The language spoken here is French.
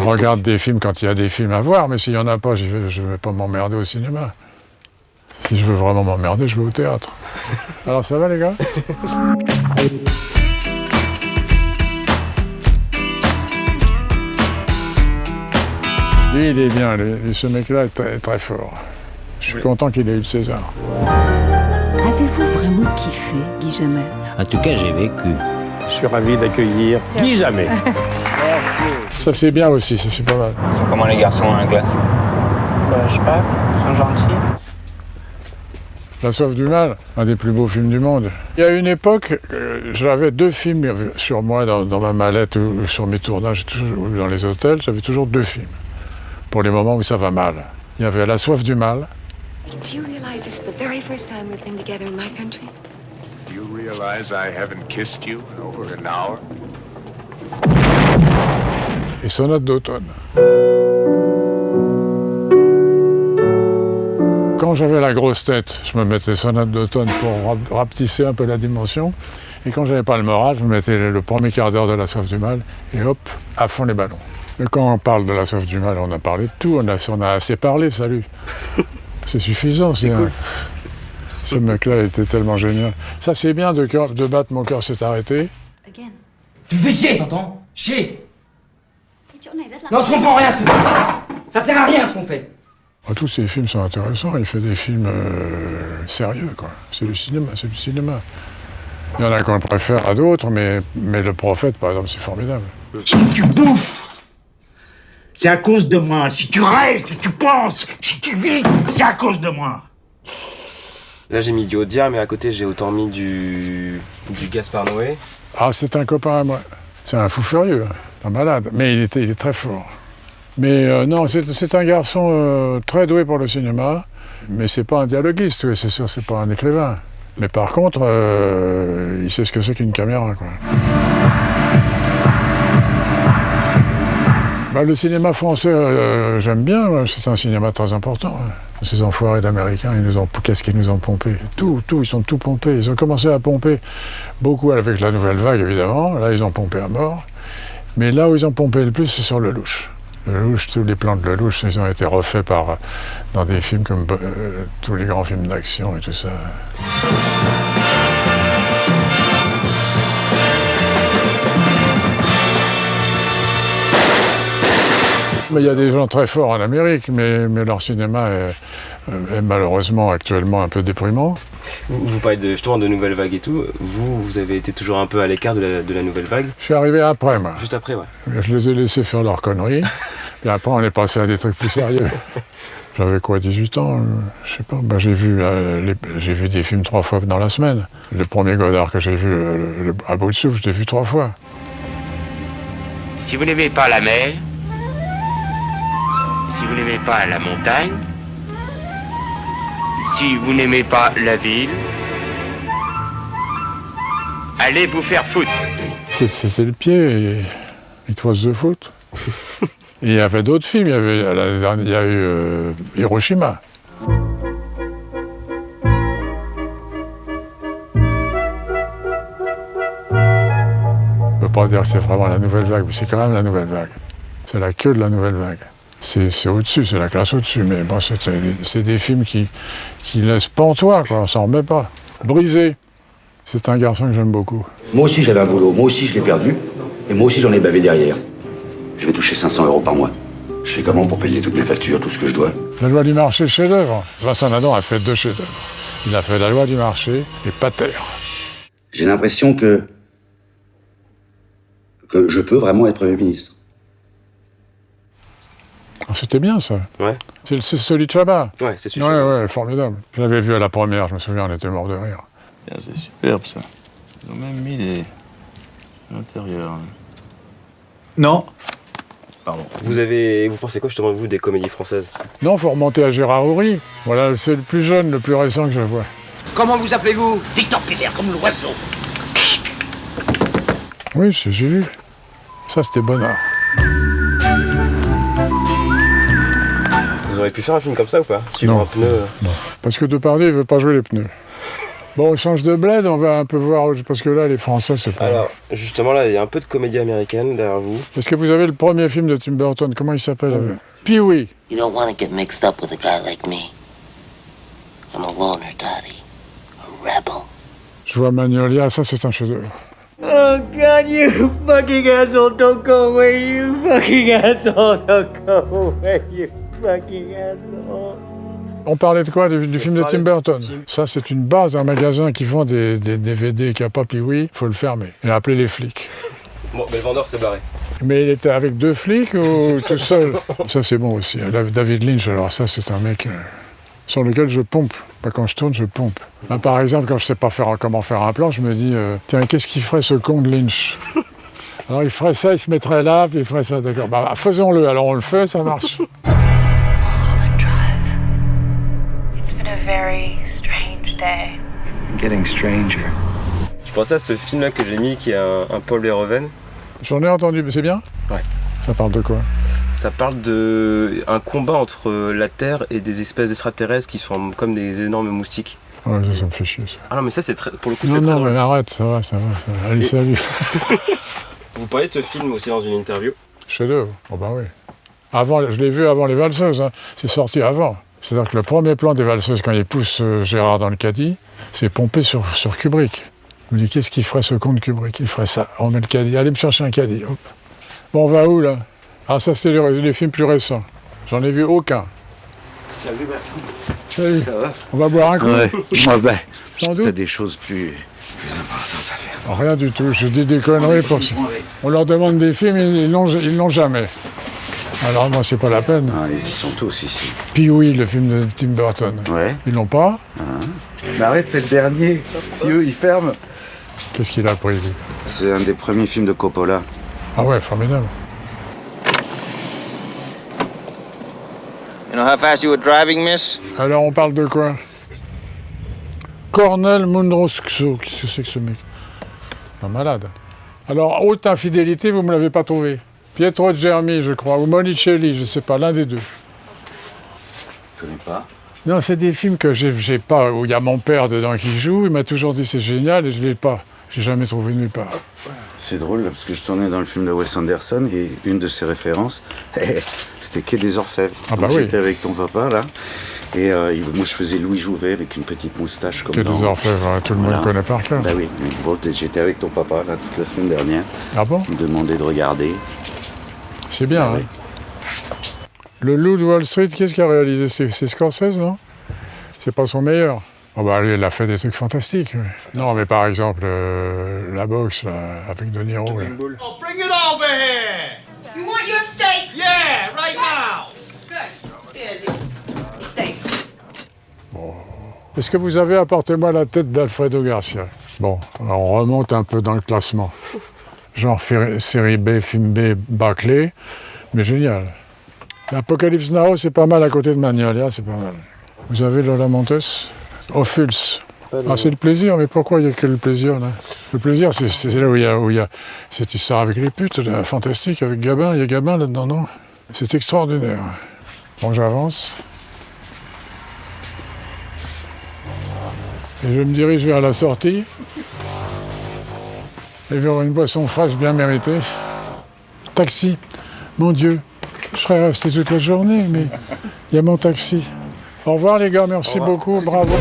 Je regarde des films quand il y a des films à voir, mais s'il n'y en a pas, je ne vais pas m'emmerder au cinéma. Si je veux vraiment m'emmerder, je vais au théâtre. Alors ça va les gars? Lui, il est bien, ce mec-là est très, très fort. Je suis content qu'il ait eu le César. Avez-vous vraiment kiffé, Guy Jammet? En tout cas, j'ai vécu. Je suis ravi d'accueillir Guy Jammet. Ça c'est bien aussi, ça c'est pas mal. Ils sont comment les garçons à la classe? Je sais pas, ils sont gentils. La soif du mal, un des plus beaux films du monde. Il y a une époque, j'avais 2 films sur moi, dans ma mallette, ou sur mes tournages, ou dans les hôtels, j'avais toujours 2 films. Pour les moments où ça va mal. Il y avait La soif du mal. Do you realize this is the very first time we've been together in my country? Do you realize I haven't kissed you in over an hour? Et Sonate d'automne. Quand j'avais la grosse tête, je me mettais Sonate d'automne pour rapetisser un peu la dimension. Et quand j'avais pas le moral, je me mettais le premier quart d'heure de La soif du mal. Et hop, à fond les ballons. Mais quand on parle de La soif du mal, on a parlé de tout. On a assez parlé, salut. C'est suffisant. C'est cool. Ce mec-là était tellement génial. Ça, c'est bien de battre Mon cœur s'est arrêté. Tu fais chier, t'entends? Chier. Non, je comprends rien ce que tu fais. Ça sert à rien ce qu'on fait. Tous ces films sont intéressants. Il fait des films sérieux, quoi. C'est du cinéma, c'est du cinéma. Il y en a qu'on préfère à d'autres, mais Le Prophète, par exemple, c'est formidable. Si tu bouffes, c'est à cause de moi. Si tu rêves, si tu penses, si tu vis, c'est à cause de moi. Là j'ai mis du Audiard, mais à côté j'ai autant mis du Gaspard Noé. Ah, c'est un copain à moi. C'est un fou furieux, un malade. Mais il est très fort. Mais non, c'est un garçon très doué pour le cinéma. Mais c'est pas un dialoguiste, oui, c'est sûr, c'est pas un écrivain. Mais par contre, il sait ce que c'est qu'une caméra, quoi. Le cinéma français, j'aime bien, c'est un cinéma très important. Ces enfoirés d'Américains, qu'est-ce qu'ils nous ont pompé? Tout, ils sont tout pompés. Ils ont commencé à pomper beaucoup avec la nouvelle vague, évidemment. Là, ils ont pompé à mort. Mais là où ils ont pompé le plus, c'est sur Lelouch. Lelouch, tous les plans de Lelouch, ils ont été refaits dans des films comme tous les grands films d'action et tout ça. Mais il y a des gens très forts en Amérique, mais leur cinéma est malheureusement actuellement un peu déprimant. Vous parlez justement de nouvelle vague et tout. Vous avez été toujours un peu à l'écart de la nouvelle vague. Je suis arrivé après, moi. Juste après, ouais. Je les ai laissés faire leurs conneries. Et après, on est passé à des trucs plus sérieux. J'avais quoi, 18 ans? Je sais pas. J'ai vu des films 3 fois dans la semaine. Le premier Godard que j'ai vu, à bout de souffle, je l'ai vu 3 fois. Si vous n'aimez pas la mer, si vous n'aimez pas la montagne, si vous n'aimez pas la ville, allez vous faire foutre. C'était le pied, it was the foot. Et il y avait d'autres films, il y a eu Hiroshima. On ne peut pas dire que c'est vraiment la nouvelle vague, mais c'est quand même la nouvelle vague. C'est la queue de la nouvelle vague. C'est au-dessus, c'est la classe au-dessus, mais bon, c'est des films qui laissent pantois, quoi, on s'en remet pas. Brisé, c'est un garçon que j'aime beaucoup. Moi aussi j'avais un boulot, moi aussi je l'ai perdu, et moi aussi j'en ai bavé derrière. Je vais toucher 500 € par mois. Je fais comment pour payer toutes mes factures, tout ce que je dois? La loi du marché, chef-d'œuvre. Vincent Nadon a fait 2 chefs-d'œuvre. Il a fait La loi du marché et Pater. J'ai l'impression que je peux vraiment être Premier ministre. C'était bien, ça. Ouais. C'est celui de Chabat. Ouais, c'est celui de Chabat. Ouais, formidable. Je l'avais vu à la première, je me souviens, on était morts de rire. C'est superbe, ça. Ils ont même mis des intérieurs. Non. Pardon. Vous pensez quoi, justement, vous, des comédies françaises? Non, faut remonter à Gérard Houry. Voilà, c'est le plus jeune, le plus récent que je vois. Comment vous appelez-vous? Victor Pivert, comme l'oiseau. Oui, j'ai vu. Ça, c'était Bonnard. Vous auriez pu faire un film comme ça ou pas? Suivre un pneu. Non, parce que Depardieu, il veut pas jouer les pneus. Bon, on change de bled, on va un peu voir, parce que là, les Français, c'est pas... Alors, justement, là, il y a un peu de comédie américaine derrière vous. Est-ce que vous avez le premier film de Tim Burton? Comment il s'appelle? Pee-wee. You don't want to get mixed up with a guy like me. I'm a loner, Daddy. A rebel. Je vois Magnolia, ça c'est un chef-d'œuvre. Oh God, you fucking asshole, don't go away, you fucking asshole, don't go away, you fucking asshole. On parlait de quoi? Du film de Tim Burton. Ça, c'est une base, un magasin qui vend des DVD qui n'a pas Pee-wee, il faut le fermer. Il a appelé les flics. Bon, mais le vendeur s'est barré. Mais il était avec 2 flics ou tout seul? Ça, c'est bon aussi. David Lynch, alors ça, c'est un mec sur lequel je pompe. Pas quand je tourne, je pompe. Ben, par exemple, quand je ne sais pas comment faire un plan, je me dis, tiens, qu'est-ce qu'il ferait ce con de Lynch? Alors il ferait ça, il se mettrait là, puis il ferait ça, d'accord. Bah, faisons-le, alors on le fait, ça marche. Very strange day. Getting stranger. Je pensais à ce film-là que j'ai mis, qui est un Paul Verhoeven. J'en ai entendu, mais c'est bien? Ouais. Ça parle de quoi? Ça parle d'un combat entre la Terre et des espèces d'extraterrestres qui sont comme des énormes moustiques. Ouais, ça me fait chier, ça. Ah non, mais ça, c'est très... Pour le coup, non, c'est très non, drôle. mais arrête, ça va. Allez, salut. Vous parlez de ce film aussi dans une interview. Chef-d'œuvre. Oh bah oui. Avant, je l'ai vu avant Les Valseuses, hein. C'est sorti avant. C'est-à-dire que le premier plan des Valseuses, quand il pousse Gérard dans le caddie, c'est pompé sur Kubrick. Je me dis, qu'est-ce qu'il ferait ce con de Kubrick? Il ferait ça. On met le caddie. Allez me chercher un caddie. Hop. Bon, on va où, là? Ah, ça, c'est les films plus récents. J'en ai vu aucun. Salut, Bertrand. Salut. Ça va? On va boire un coup? Ouais. Ben, sans doute. T'as des choses plus importantes à faire. Rien du tout. Je dis des conneries pour ça. On leur demande des films, ils l'ont jamais. Alors moi, c'est pas la peine. Ah, ils y sont tous ici. Pee-wee, le film de Tim Burton. Ouais. Ils l'ont pas? Mais arrête, c'est le dernier. Si eux, ils ferment. Qu'est-ce qu'il a prévu? C'est un des premiers films de Coppola. Ah ouais, formidable. You know how fast you were driving, miss? Alors, on parle de quoi? Cornel Munrosko. Qu'est-ce que c'est que ce mec? Un malade. Alors, Haute Infidélité, vous me l'avez pas trouvé. Pietro Germi, je crois, ou Monicelli, je sais pas, l'un des deux. Je connais pas. Non, c'est des films que j'ai pas, où il y a mon père dedans qui joue. Il m'a toujours dit c'est génial et je l'ai pas. J'ai jamais trouvé nulle part. C'est drôle, parce que je tournais dans le film de Wes Anderson et une de ses références, c'était Quai des Orfèvres. Ah bah donc, oui. J'étais avec ton papa, là, et moi je faisais Louis Jouvet avec une petite moustache comme Quai dans... des Orfèvres, hein, tout le monde connaît par cœur. Bah oui, mais j'étais avec ton papa, là, toute la semaine dernière. Ah bon? Il me demandait de regarder. C'est bien, bah, hein. Le Loup de Wall Street, qu'est-ce qu'il a réalisé? C'est Scorsese, non? C'est pas son meilleur. Oh bah lui, il a fait des trucs fantastiques. Ouais. Non, mais par exemple, la boxe, là, avec De Niro. Là. Oh, bring it over here! You want your steak? Yeah, right now! Good. Here's your steak. Bon. Est-ce que vous avez apporté-moi la tête d'Alfredo Garcia? Bon, alors on remonte un peu dans le classement. Genre série B, film B, bâclé, mais génial. L'Apocalypse Now, c'est pas mal à côté de Magnolia, c'est pas mal. Vous avez Lola Montes? Ophuls. Ah, c'est le plaisir, mais pourquoi il n'y a que le plaisir, là? Le plaisir, c'est là où il y a cette histoire avec les putes, là, fantastique, avec Gabin. Il y a Gabin là-dedans, non? C'est extraordinaire. Bon, j'avance. Et je me dirige vers la sortie. Et vers une boisson fraîche bien méritée. Taxi. Mon Dieu, je serais resté toute la journée, mais il y a mon taxi. Au revoir les gars, merci beaucoup, bravo.